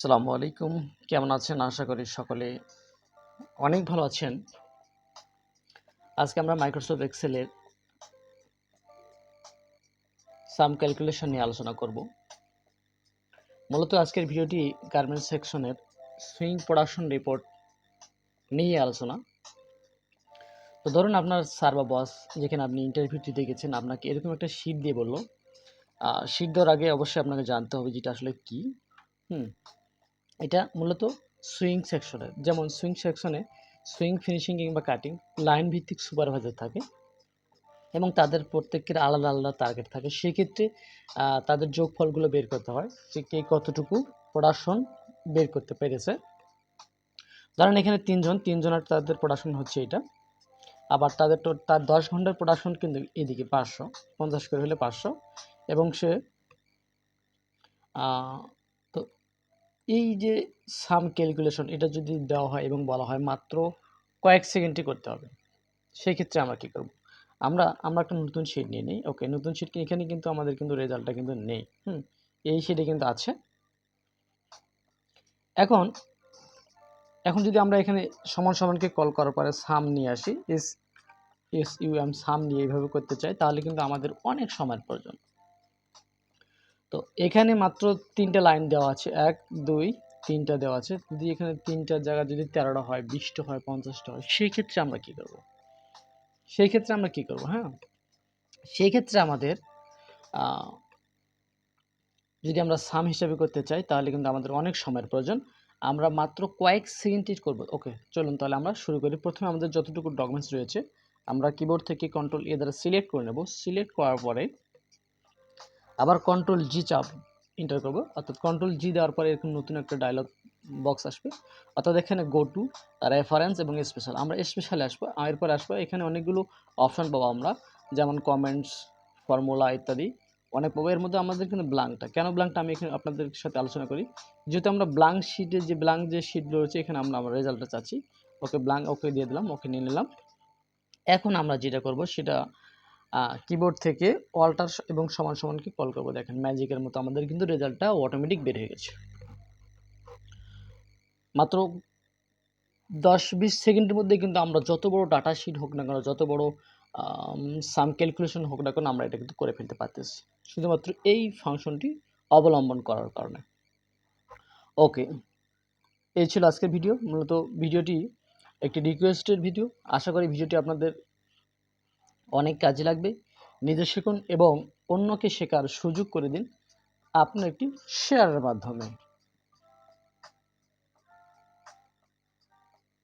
আসসালামু আলাইকুম। কেমন আছেন? আশা করি সকলে অনেক ভালো আছেন। আজকে আমরা মাইক্রোসফট এক্সেলের সাম ক্যালকুলেশন নিয়ে আলোচনা করব। মূলত আজকের ভিডিওটি গার্মেন্টস সেকশনের সুইং প্রোডাকশন রিপোর্ট নিয়ে আলোচনা। তো ধরুন আপনার স্যার বা বস যেখানে আপনি ইন্টারভিউ দিতে গেছেন, আপনাকে এরকম একটা শিট দিয়ে বলল। শিট দেওয়ার আগে অবশ্যই আপনাকে জানতে হবে যেটা আসলে কি। এটা মূলত সুইং সেকশনের, যেমন সুইং সেকশনে সুইং ফিনিশিং কিংবা কাটিং লাইন ভিত্তিক সুপারভাইজার থাকে এবং তাদের প্রত্যেকের আলাদা আলাদা টার্গেট থাকে। সেক্ষেত্রে তাদের যোগফলগুলো বের করতে হয় যে কে কতটুকু প্রোডাকশন বের করতে পেরেছে। ধরেন এখানে তিনজনের তাদের প্রোডাকশন হচ্ছে এটা, আবার তার 10 ঘন্টার প্রোডাকশন কিন্তু এদিকে 550 করে হলে 500, এবং সে তো এই যে সাম ক্যালকুলেশন এটা যদি দেওয়া হয় এবং বলা হয় মাত্র কয়েক সেকেন্ডে করতে হবে, সেক্ষেত্রে আমরা কী করব? আমরা একটা নতুন শিট নিয়ে নিই। ওকে, নতুন শিট এখানে কিন্তু আমাদের কিন্তু রেজাল্টটা কিন্তু নেই। এই শিটে কিন্তু আছে। এখন যদি আমরা এখানে সমান সমানকে কল করার পরে সাম নিয়ে আসি, SUM সাম নিয়ে এইভাবে করতে চাই, তাহলে কিন্তু আমাদের অনেক সময়ের প্রয়োজন। তো এখানে মাত্র 3টা লাইন দেওয়া আছে, 1 2 3টা দেওয়া আছে। যদি এখানে 3টার জায়গায় যদি 13টা হয়, 20টা হয়, 50টা হয়, সেই ক্ষেত্রে আমরা কি করব? সেই ক্ষেত্রে আমাদের যদি আমরা সাম হিসাবে করতে চাই, তাহলে কিন্তু আমাদের অনেক সময়ের প্রয়োজন। আমরা মাত্র কয়েক সেকেন্ডে করব। ওকে, চলুন তাহলে আমরা শুরু করি। প্রথমে আমাদের যতটুকু ডকুমেন্টস রয়েছে আমরা কিবোর্ড থেকে কন্ট্রোল এ দ্বারা সিলেক্ট করে নেব। সিলেক্ট করার পরে আবার কন্ট্রোল জি চাপ এন্টার করব, অর্থাৎ কন্ট্রোল জি দেওয়ার পরে এরকম নতুন একটা ডায়লগ বক্স আসবে, অর্থাৎ এখানে গো টু রেফারেন্স এবং স্পেশাল, আমরা স্পেশালে আসবো। এরপর আসবো এখানে অনেকগুলো অপশন পাবো আমরা, যেমন কমেন্টস, ফর্মুলা ইত্যাদি অনেক পাবো। এর মধ্যে আমাদের কিন্তু ব্ল্যাঙ্কটা, কেন ব্ল্যাঙ্কটা আমি এখানে আপনাদের সাথে আলোচনা করি। যেহেতু আমরা ব্ল্যাঙ্ক যে শিটগুলো রয়েছে এখানে আমরা রেজাল্টটা চাচ্ছি। ওকে, ব্ল্যাঙ্ক ওকে দিয়ে দিলাম, ওকে নিয়ে নিলাম। এখন আমরা যেটা করব সেটা কিবোর্ড থেকে অল্টার এবং সমান সমানকে কল করবো। দেখেন ম্যাজিকের মতো আমাদের কিন্তু রেজাল্টটা অটোমেটিক বের হয়ে গেছে। মাত্র 10-20 সেকেন্ডের মধ্যে কিন্তু আমরা যত বড় ডাটা শিট হোক না কেন, যত বড় সাম ক্যালকুলেশন হোক না কেন, আমরা এটা কিন্তু করে ফেলতে পারতেছি শুধুমাত্র এই ফাংশনটি অবলম্বন করার কারণে। ওকে, এই ছিল আজকের ভিডিও। মূলত ভিডিওটি একটি রিকোয়েস্টের ভিডিও। আশা করি ভিডিওটি আপনাদের অনেক কাজে লাগবে। নিজে শিখুন এবং অন্যকে শেখার সুযোগ করে দিন আপনার একটি শেয়ারের মাধ্যমে।